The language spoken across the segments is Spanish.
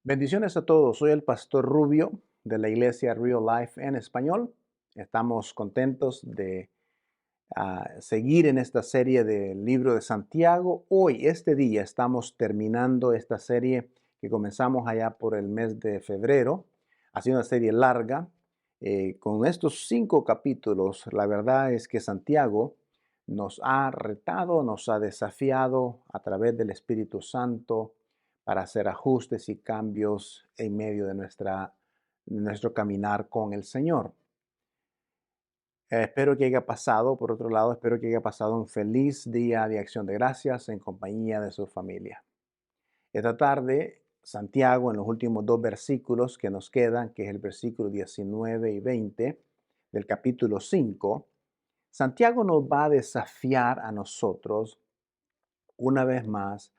Bendiciones a todos. Soy el pastor Rubio de la iglesia Real Life en español. Estamos contentos de seguir en esta serie del libro de Santiago. Hoy, este día, estamos terminando esta serie que comenzamos allá por el mes de febrero. Ha sido una serie larga. Con estos 5 capítulos, la verdad es que Santiago nos ha retado, nos ha desafiado a través del Espíritu Santo para hacer ajustes y cambios en medio de nuestro caminar con el Señor. Espero que haya pasado, por otro lado, espero que haya pasado un feliz día de acción de gracias en compañía de su familia. Esta tarde, Santiago, en los últimos 2 versículos que nos quedan, que es el versículo 19 y 20 del capítulo 5, Santiago nos va a desafiar a nosotros una vez más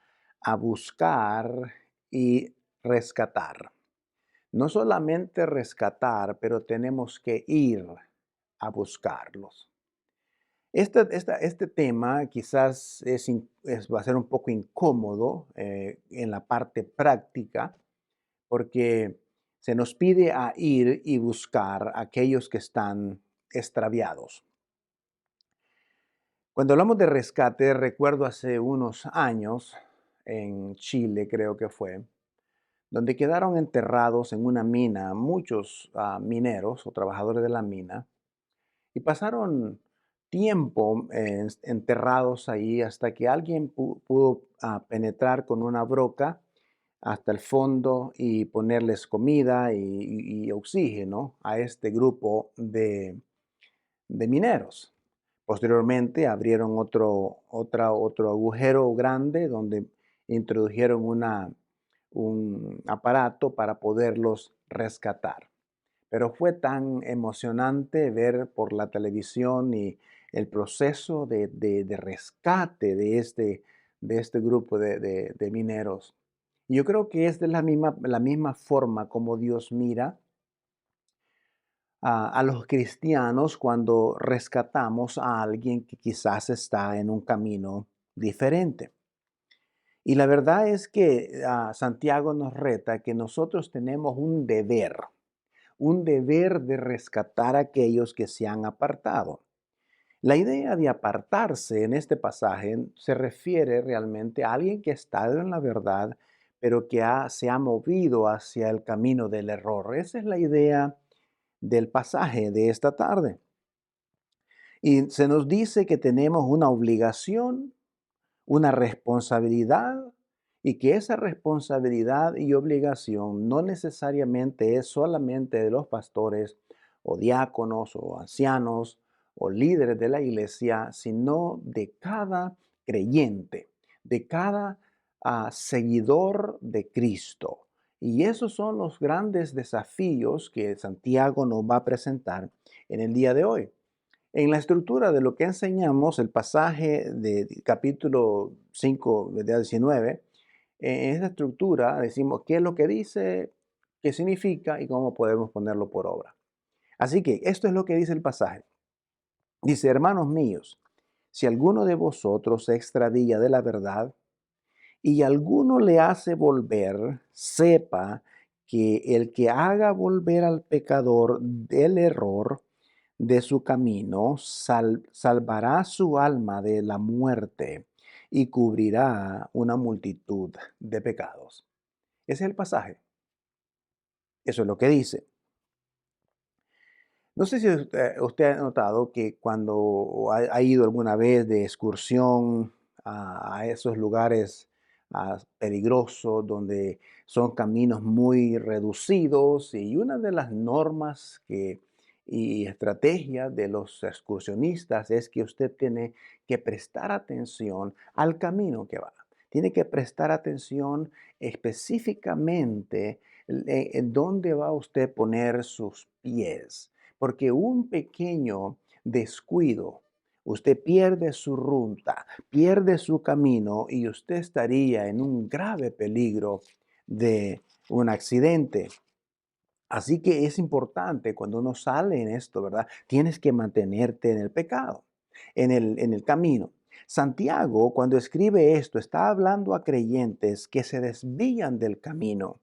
a buscar y rescatar. No solamente rescatar, pero tenemos que ir a buscarlos. Este tema quizás va a ser un poco incómodo en la parte práctica, porque se nos pide a ir y buscar a aquellos que están extraviados. Cuando hablamos de rescate, recuerdo hace unos años, en Chile creo que fue, donde quedaron enterrados en una mina muchos mineros o trabajadores de la mina y pasaron tiempo enterrados ahí hasta que alguien pudo penetrar con una broca hasta el fondo y ponerles comida y oxígeno a este grupo de mineros. Posteriormente abrieron otro agujero grande donde introdujeron un aparato para poderlos rescatar. Pero fue tan emocionante ver por la televisión y el proceso de rescate de este grupo de mineros. Y yo creo que es de la misma forma como Dios mira a los cristianos cuando rescatamos a alguien que quizás está en un camino diferente. Y la verdad es que Santiago nos reta que nosotros tenemos un deber de rescatar a aquellos que se han apartado. La idea de apartarse en este pasaje se refiere realmente a alguien que ha estado en la verdad, pero que se ha movido hacia el camino del error. Esa es la idea del pasaje de esta tarde. Y se nos dice que tenemos una obligación, una responsabilidad, y que esa responsabilidad y obligación no necesariamente es solamente de los pastores o diáconos o ancianos o líderes de la iglesia, sino de cada creyente, de cada seguidor de Cristo. Y esos son los grandes desafíos que Santiago nos va a presentar en el día de hoy. En la estructura de lo que enseñamos, el pasaje de capítulo 5, de 19, en esa estructura decimos qué es lo que dice, qué significa y cómo podemos ponerlo por obra. Así que esto es lo que dice el pasaje. Dice, hermanos míos, si alguno de vosotros se extravía de la verdad y alguno le hace volver, sepa que el que haga volver al pecador del error de su camino, salvará su alma de la muerte y cubrirá una multitud de pecados. Ese es el pasaje. Eso es lo que dice. No sé si usted ha notado que cuando ha ido alguna vez de excursión a esos lugares peligrosos donde son caminos muy reducidos y una de las normas y estrategias de los excursionistas es que usted tiene que prestar atención al camino que va. Tiene que prestar atención específicamente en dónde va usted a poner sus pies, porque un pequeño descuido, usted pierde su ruta, pierde su camino y usted estaría en un grave peligro de un accidente. Así que es importante cuando uno sale en esto, ¿verdad? Tienes que mantenerte en el pecado, en el camino. Santiago, cuando escribe esto, está hablando a creyentes que se desvían del camino.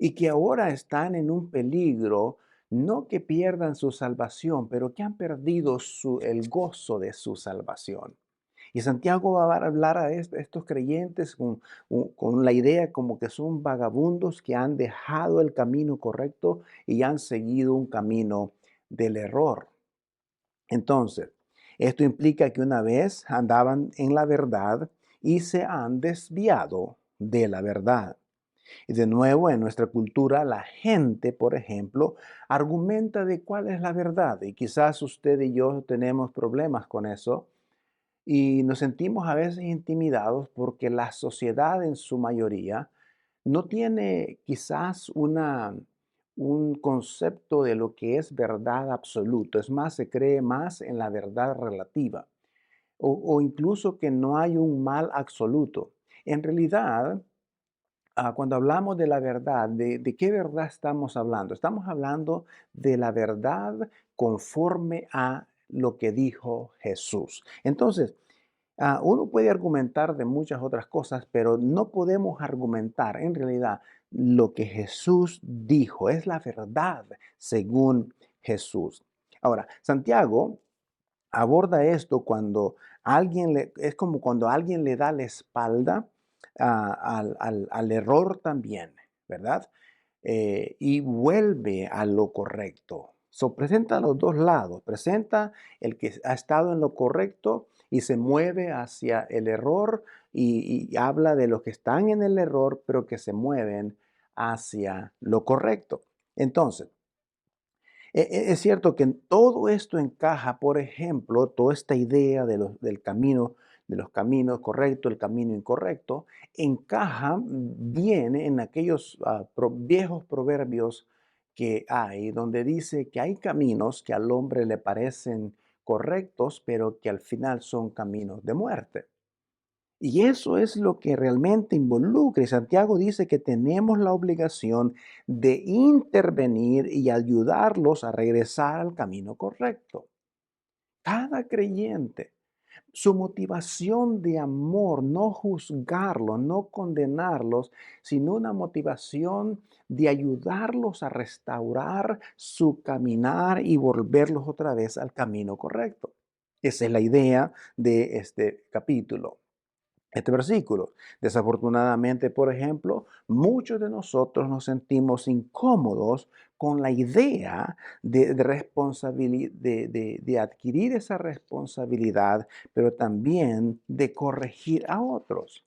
y que ahora están en un peligro, no que pierdan su salvación, pero que han perdido el gozo de su salvación. Y Santiago va a hablar a estos creyentes con la idea como que son vagabundos que han dejado el camino correcto y han seguido un camino del error. Entonces, esto implica que una vez andaban en la verdad y se han desviado de la verdad. Y de nuevo, en nuestra cultura, la gente, por ejemplo, argumenta de cuál es la verdad. Y quizás usted y yo tenemos problemas con eso. Y nos sentimos a veces intimidados porque la sociedad en su mayoría no tiene quizás un concepto de lo que es verdad absoluto. Es más, se cree más en la verdad relativa o incluso que no hay un mal absoluto. En realidad, cuando hablamos de la verdad, ¿de qué verdad estamos hablando? Estamos hablando de la verdad conforme a lo que dijo Jesús. Entonces, uno puede argumentar de muchas otras cosas, pero no podemos argumentar en realidad lo que Jesús dijo. Es la verdad según Jesús. Ahora, Santiago aborda esto cuando es como cuando alguien le da la espalda al error también, ¿verdad? Y vuelve a lo correcto. Presenta los dos lados, presenta el que ha estado en lo correcto y se mueve hacia el error y habla de los que están en el error, pero que se mueven hacia lo correcto. Entonces, es cierto que todo esto encaja, por ejemplo, toda esta idea del camino, de los caminos correctos, el camino incorrecto, encaja bien en aquellos viejos proverbios que hay, donde dice que hay caminos que al hombre le parecen correctos, pero que al final son caminos de muerte. Y eso es lo que realmente involucra. Y Santiago dice que tenemos la obligación de intervenir y ayudarlos a regresar al camino correcto. Cada creyente, su motivación de amor, no juzgarlos, no condenarlos, sino una motivación de ayudarlos a restaurar su caminar y volverlos otra vez al camino correcto. Esa es la idea de este capítulo. Este versículo. Desafortunadamente, por ejemplo, muchos de nosotros nos sentimos incómodos con la idea de adquirir esa responsabilidad, pero también de corregir a otros.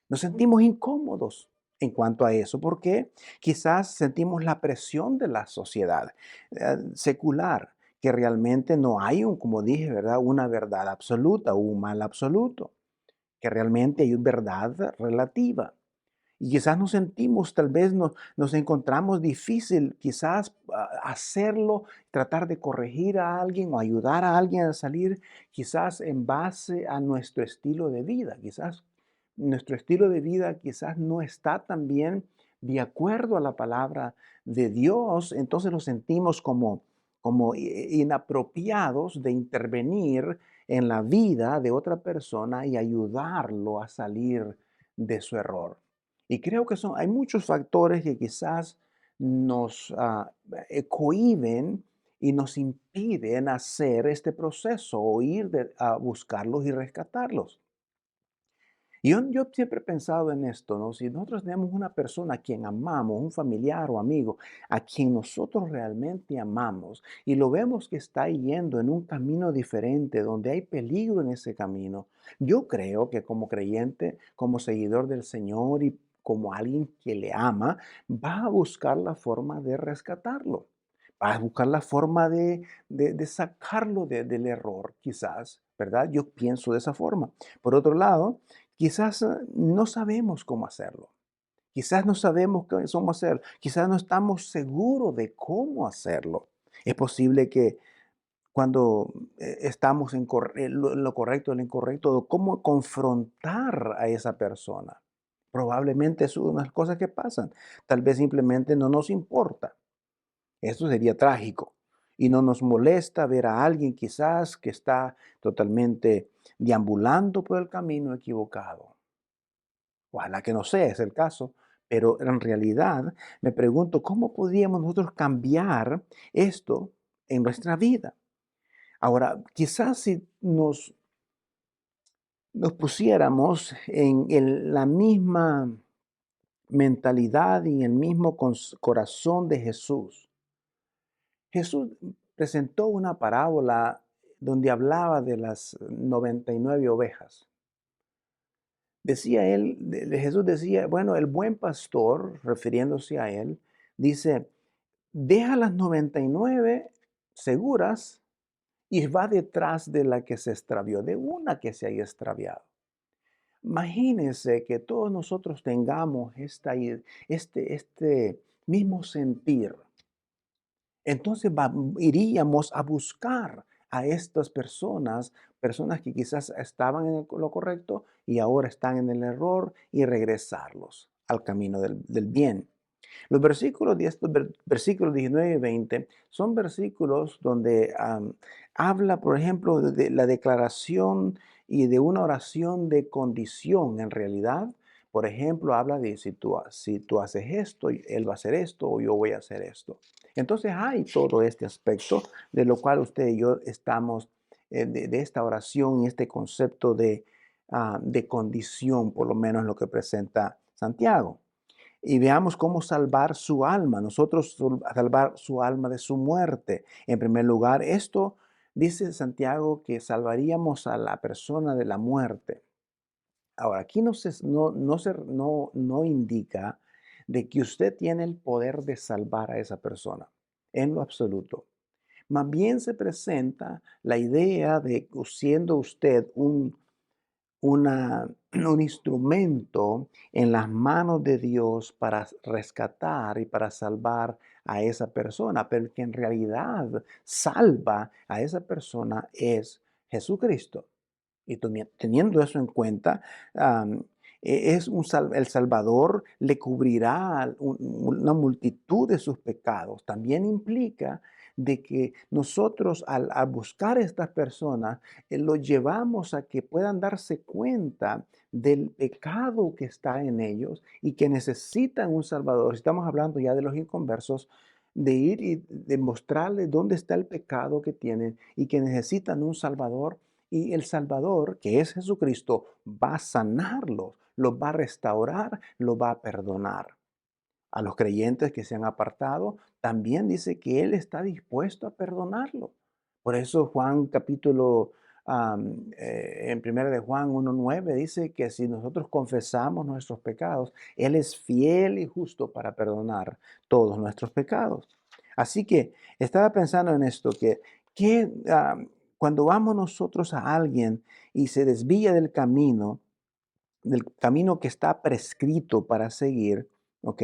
Nos sentimos incómodos en cuanto a eso, porque quizás sentimos la presión de la sociedad secular, que realmente no hay como dije, ¿verdad? Una verdad absoluta o un mal absoluto, que realmente hay verdad relativa. Y quizás nos sentimos, tal vez nos encontramos difícil, quizás hacerlo, tratar de corregir a alguien o ayudar a alguien a salir, quizás en base a nuestro estilo de vida. Quizás nuestro estilo de vida quizás no está tan bien de acuerdo a la palabra de Dios, entonces nos sentimos como inapropiados de intervenir en la vida de otra persona y ayudarlo a salir de su error. Y creo que hay muchos factores que quizás nos cohíben y nos impiden hacer este proceso o ir a buscarlos y rescatarlos. Y yo siempre he pensado en esto, ¿no? Si nosotros tenemos una persona a quien amamos, un familiar o amigo, a quien nosotros realmente amamos, y lo vemos que está yendo en un camino diferente, donde hay peligro en ese camino, yo creo que como creyente, como seguidor del Señor y como alguien que le ama, va a buscar la forma de rescatarlo. Va a buscar la forma de sacarlo del error, quizás, ¿verdad? Yo pienso de esa forma. Por otro lado, quizás no sabemos cómo hacerlo. Quizás no sabemos cómo hacerlo. Quizás no estamos seguros de cómo hacerlo. Es posible que cuando estamos en lo correcto o lo incorrecto, o cómo confrontar a esa persona. Probablemente es una de las cosas que pasan. Tal vez simplemente no nos importa. Esto sería trágico. Y no nos molesta ver a alguien quizás que está totalmente deambulando por el camino equivocado. Ojalá que no sea ese el caso, Pero en realidad me pregunto, ¿cómo podríamos nosotros cambiar esto en nuestra vida? Ahora, quizás si nos pusiéramos en la misma mentalidad y el mismo corazón de Jesús. Jesús presentó una parábola donde hablaba de las 99 ovejas. Decía él, Jesús decía, bueno, el buen pastor, refiriéndose a él, dice, deja las 99 seguras y va detrás de la que se extravió, de una que se haya extraviado. Imagínense que todos nosotros tengamos este mismo sentir. Entonces iríamos a buscar a estas personas, personas que quizás estaban en lo correcto y ahora están en el error y regresarlos al camino del bien. Los versículos, versículos 19 y 20 son versículos donde habla, por ejemplo, de la declaración y de una oración de condición en realidad. Por ejemplo, habla de si tú haces esto, él va a hacer esto o yo voy a hacer esto. Entonces hay todo este aspecto de lo cual usted y yo estamos, de esta oración y este concepto de condición, por lo menos lo que presenta Santiago y veamos cómo salvar su alma, nosotros salvar su alma de su muerte. En primer lugar, esto dice Santiago que salvaríamos a la persona de la muerte. Ahora, aquí no indica de que usted tiene el poder de salvar a esa persona, en lo absoluto. Más bien se presenta la idea de siendo usted un instrumento en las manos de Dios para rescatar y para salvar a esa persona, pero que en realidad salva a esa persona es Jesucristo. Y teniendo eso en cuenta, am, el Salvador le cubrirá una multitud de sus pecados. También implica de que nosotros al buscar a estas personas, los llevamos a que puedan darse cuenta del pecado que está en ellos y que necesitan un Salvador. Estamos hablando ya de los inconversos, de ir y demostrarles dónde está el pecado que tienen y que necesitan un Salvador y el Salvador, que es Jesucristo, va a sanarlos, los va a restaurar, los va a perdonar. A los creyentes que se han apartado, también dice que Él está dispuesto a perdonarlo. Por eso Juan capítulo, en 1 de Juan 1.9 dice que si nosotros confesamos nuestros pecados, Él es fiel y justo para perdonar todos nuestros pecados. Así que estaba pensando en esto, que cuando vamos nosotros a alguien y se desvía del camino que está prescrito para seguir, ¿ok?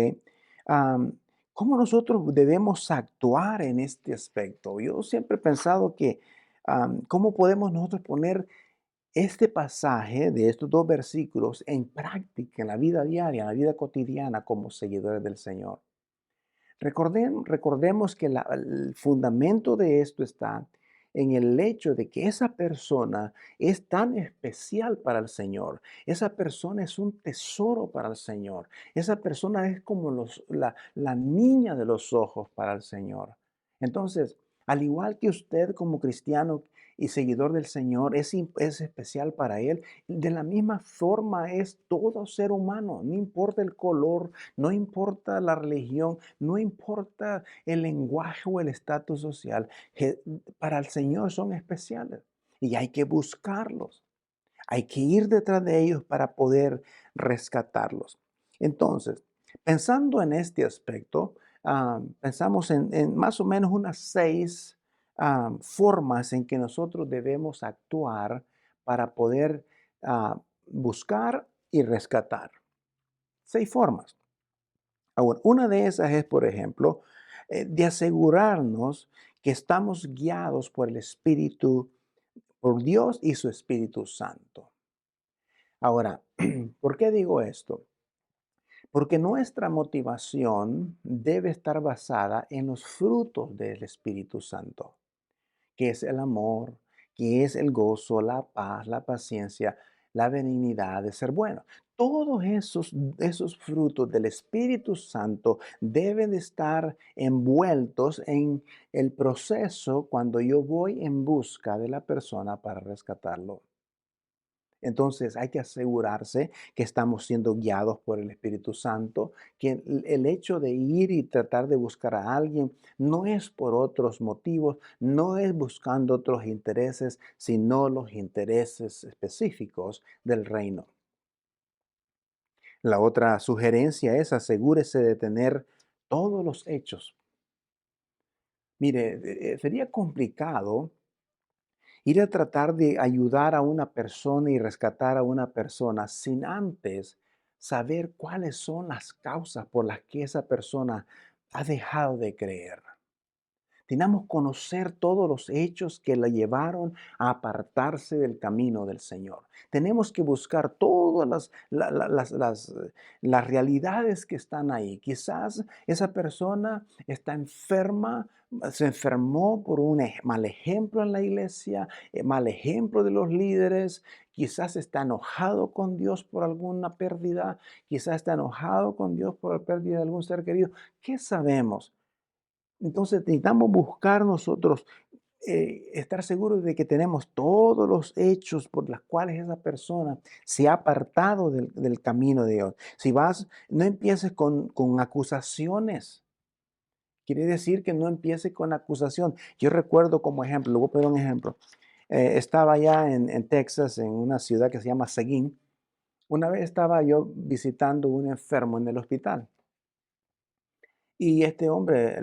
Am, ¿Cómo nosotros debemos actuar en este aspecto? Yo siempre he pensado que, ¿cómo podemos nosotros poner este pasaje de estos dos versículos en práctica, en la vida diaria, en la vida cotidiana como seguidores del Señor? Recordemos que el fundamento de esto está en el hecho de que esa persona es tan especial para el Señor. Esa persona es un tesoro para el Señor. Esa persona es como la niña de los ojos para el Señor. Entonces, al igual que usted como cristiano y seguidor del Señor es especial para Él, de la misma forma es todo ser humano, no importa el color, no importa la religión, no importa el lenguaje o el estatus social, para el Señor son especiales y hay que buscarlos, hay que ir detrás de ellos para poder rescatarlos. Entonces, pensando en este aspecto, pensamos en más o menos unas 6 formas en que nosotros debemos actuar para poder buscar y rescatar. 6 formas. Ahora, una de esas es, por ejemplo, de asegurarnos que estamos guiados por el Espíritu, por Dios y su Espíritu Santo. Ahora, ¿por qué digo esto? Porque nuestra motivación debe estar basada en los frutos del Espíritu Santo, que es el amor, que es el gozo, la paz, la paciencia. la benignidad, de ser bueno. Todos esos frutos del Espíritu Santo deben de estar envueltos en el proceso cuando yo voy en busca de la persona para rescatarlo. Entonces hay que asegurarse que estamos siendo guiados por el Espíritu Santo, que el hecho de ir y tratar de buscar a alguien no es por otros motivos, no es buscando otros intereses, sino los intereses específicos del reino. La otra sugerencia es asegúrese de tener todos los hechos. Mire, sería complicado ir a tratar de ayudar a una persona y rescatar a una persona sin antes saber cuáles son las causas por las que esa persona ha dejado de creer. Tenemos que conocer todos los hechos que la llevaron a apartarse del camino del Señor. Tenemos que buscar todas las realidades que están ahí. Quizás esa persona está enferma, se enfermó por un mal ejemplo en la iglesia, mal ejemplo de los líderes. Quizás está enojado con Dios por alguna pérdida. Quizás está enojado con Dios por la pérdida de algún ser querido. ¿Qué sabemos? Entonces necesitamos buscar nosotros, estar seguros de que tenemos todos los hechos por los cuales esa persona se ha apartado del camino de Dios. Si vas, no empieces con acusaciones. Quiere decir que no empieces con acusación. Yo recuerdo como ejemplo, le voy a poner un ejemplo. Estaba allá en Texas, en una ciudad que se llama Seguin. Una vez estaba yo visitando un enfermo en el hospital. Y este hombre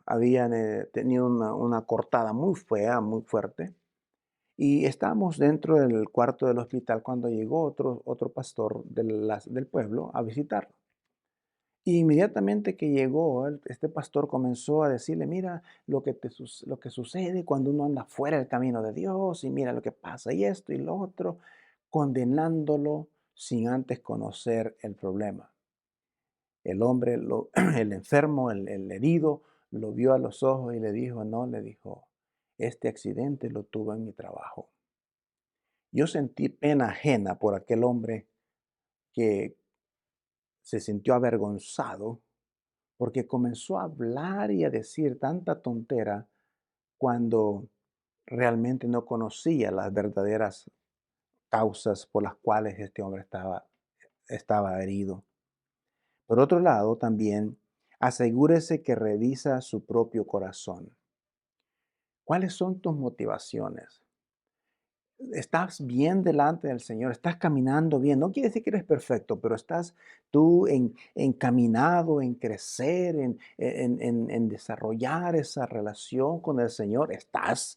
habían tenido una cortada muy fea, muy fuerte. Y estábamos dentro del cuarto del hospital cuando llegó otro pastor del pueblo a visitarlo. Y inmediatamente que llegó, este pastor comenzó a decirle, mira lo que sucede cuando uno anda fuera del camino de Dios y mira lo que pasa y esto y lo otro, condenándolo sin antes conocer el problema. El hombre, el enfermo, el herido, lo vio a los ojos y le dijo, no, le dijo, este accidente lo tuve en mi trabajo. Yo sentí pena ajena por aquel hombre que se sintió avergonzado porque comenzó a hablar y a decir tanta tontera cuando realmente no conocía las verdaderas causas por las cuales este hombre estaba herido. Por otro lado, también asegúrese que revisa su propio corazón. ¿Cuáles son tus motivaciones? ¿Estás bien delante del Señor? ¿Estás caminando bien? No quiere decir que eres perfecto, pero estás tú encaminado en crecer, en desarrollar esa relación con el Señor. ¿Estás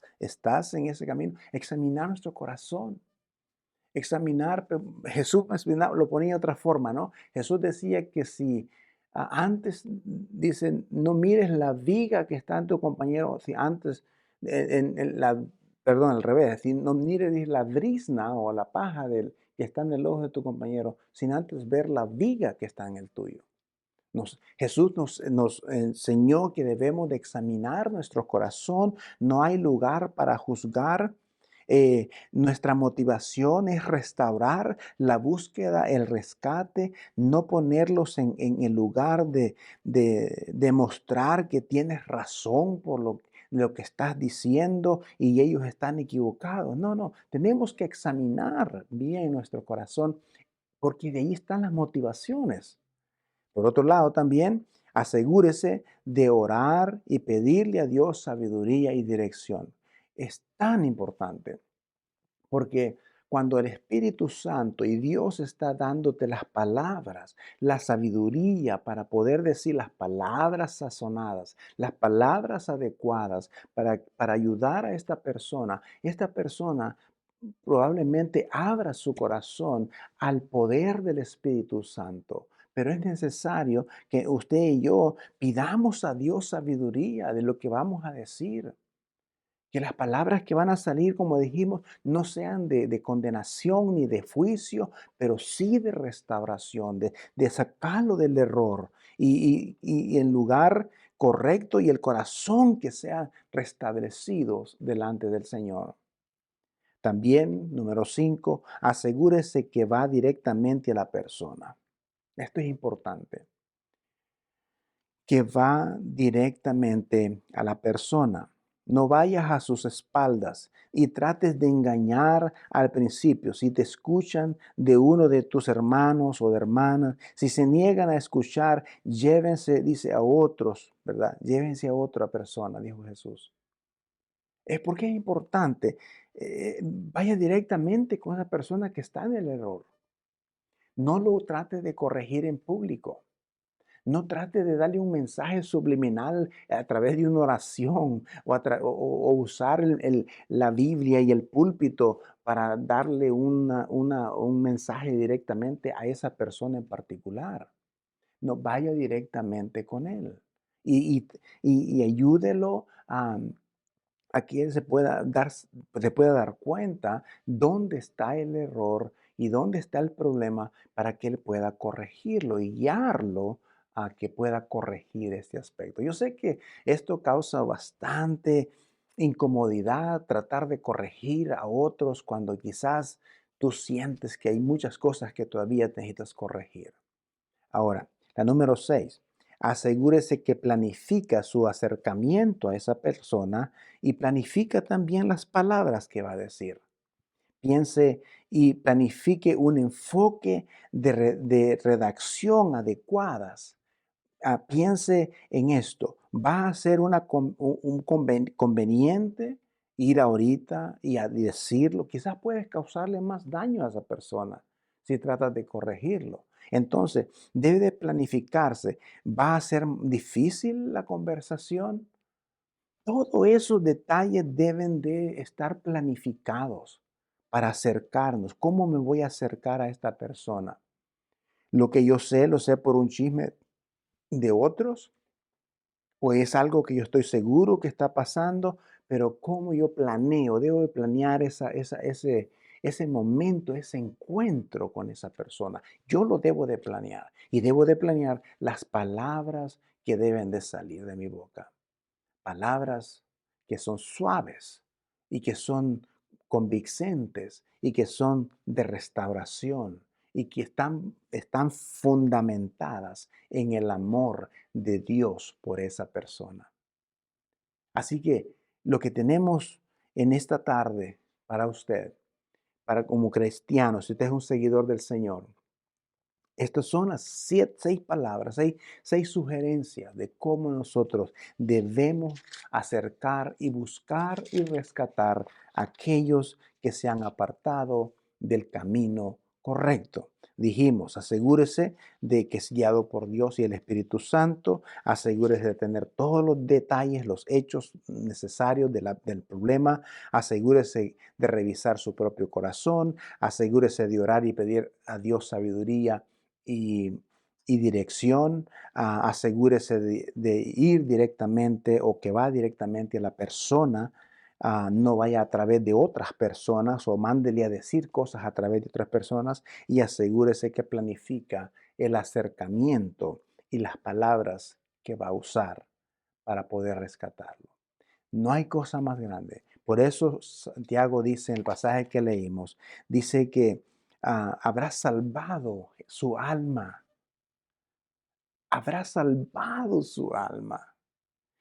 en ese camino? Examinar nuestro corazón. Jesús lo ponía de otra forma, ¿no? Jesús decía que si antes, dicen, no mires la viga que está en tu compañero, si antes, perdón, al revés, si no mires la brizna o la paja que está en el ojo de tu compañero, sin antes ver la viga que está en el tuyo. Jesús nos enseñó que debemos de examinar nuestro corazón, no hay lugar para juzgar. Nuestra motivación es restaurar la búsqueda, el rescate, no ponerlos en el lugar de demostrar que tienes razón por lo que estás diciendo y ellos están equivocados. No, no, tenemos que examinar bien nuestro corazón porque de ahí están las motivaciones. Por otro lado, también asegúrese de orar y pedirle a Dios sabiduría y dirección. Es tan importante porque cuando el Espíritu Santo y Dios está dándote las palabras, la sabiduría para poder decir las palabras sazonadas, las palabras adecuadas para ayudar a esta persona probablemente abra su corazón al poder del Espíritu Santo. Pero es necesario que usted y yo pidamos a Dios sabiduría de lo que vamos a decir. Que las palabras que van a salir, como dijimos, no sean de condenación ni de juicio, pero sí de restauración, de sacarlo del error y en lugar correcto y el corazón que sean restablecidos delante del Señor. También, número 5, asegúrese que va directamente a la persona. Esto es importante, que va directamente a la persona. No vayas a sus espaldas y trates de engañar al principio. Si te escuchan de uno de tus hermanos o de hermanas, si se niegan a escuchar, llévense, dice, a otros, ¿verdad? Llévense a otra persona, dijo Jesús. Es porque es importante. Vaya directamente con esa persona que está en el error. No lo trate de corregir en público. No trate de darle un mensaje subliminal a través de una oración o usar la Biblia y el púlpito para darle un mensaje directamente a esa persona en particular. No, vaya directamente con él y ayúdelo a que él se pueda dar cuenta dónde está el error y dónde está el problema para que él pueda corregirlo y guiarlo a que pueda corregir este aspecto. Yo sé que esto causa bastante incomodidad, tratar de corregir a otros cuando quizás tú sientes que hay muchas cosas que todavía necesitas corregir. Ahora, la número 6, asegúrese que planifica su acercamiento a esa persona y planifica también las palabras que va a decir. Piense y planifique un enfoque de redacción adecuadas. Piense en esto. ¿Va a ser conveniente ir ahorita y a decirlo? Quizás puedes causarle más daño a esa persona si tratas de corregirlo. Entonces, debe de planificarse. ¿Va a ser difícil la conversación? Todos esos detalles deben de estar planificados para acercarnos. ¿Cómo me voy a acercar a esta persona? Lo que yo sé, lo sé por un chisme de otros o es algo que yo estoy seguro que está pasando, pero cómo yo planeo, debo de planear ese momento, ese encuentro con esa persona. Yo lo debo de planear y debo de planear las palabras que deben de salir de mi boca. Palabras que son suaves y que son convincentes y que son de restauración y que están fundamentadas en el amor de Dios por esa persona. Así que lo que tenemos en esta tarde para usted, para como cristiano, si usted es un seguidor del Señor, estas son las 6 palabras, seis sugerencias de cómo nosotros debemos acercar y buscar y rescatar a aquellos que se han apartado del camino correcto. Dijimos, asegúrese de que es guiado por Dios y el Espíritu Santo, asegúrese de tener todos los detalles, los hechos necesarios del problema, asegúrese de revisar su propio corazón, asegúrese de orar y pedir a Dios sabiduría y, y dirección. Asegúrese de ir directamente o que va directamente a la persona, no vaya a través de otras personas o mándele a decir cosas a través de otras personas y asegúrese que planifica el acercamiento y las palabras que va a usar para poder rescatarlo. No hay cosa más grande. Por eso Santiago dice en el pasaje que leímos, dice que habrá salvado su alma, habrá salvado su alma.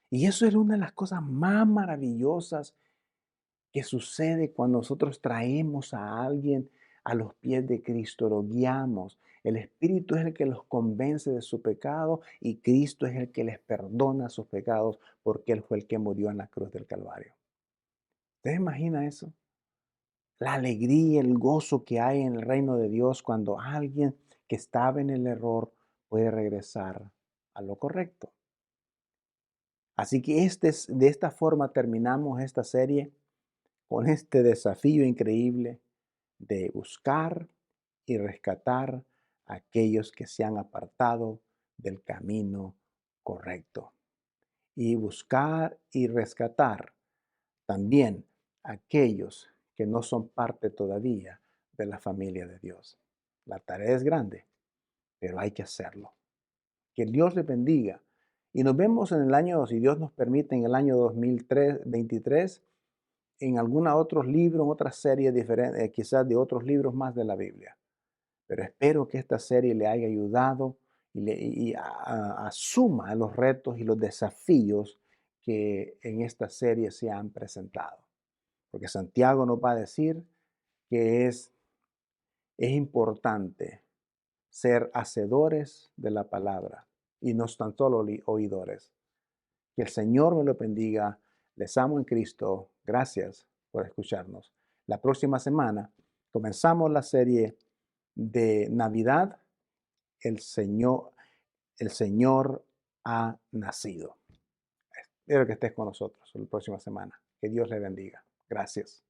Y eso es una de las cosas más maravillosas que sucede cuando nosotros traemos a alguien a los pies de Cristo, lo guiamos. El Espíritu es el que los convence de su pecado y Cristo es el que les perdona sus pecados porque Él fue el que murió en la cruz del Calvario. ¿Usted imagina eso? La alegría, el gozo que hay en el reino de Dios cuando alguien que estaba en el error puede regresar a lo correcto. Así que de esta forma terminamos esta serie con este desafío increíble de buscar y rescatar a aquellos que se han apartado del camino correcto. Y buscar y rescatar también a aquellos que no son parte todavía de la familia de Dios. La tarea es grande, pero hay que hacerlo. Que Dios les bendiga. Y nos vemos en el año, si Dios nos permite, en el año 2023 en algunos otros libros, en otras series diferentes, quizás de otros libros más de la Biblia. Pero espero que esta serie le haya ayudado y asuma los retos y los desafíos que en esta serie se han presentado. Porque Santiago nos va a decir que es importante ser hacedores de la palabra y no tan solo oidores. Que el Señor me lo bendiga. Les amo en Cristo. Gracias por escucharnos. La próxima semana comenzamos la serie de Navidad. El Señor, el Señor ha nacido. Espero que estés con nosotros la próxima semana. Que Dios le bendiga. Gracias.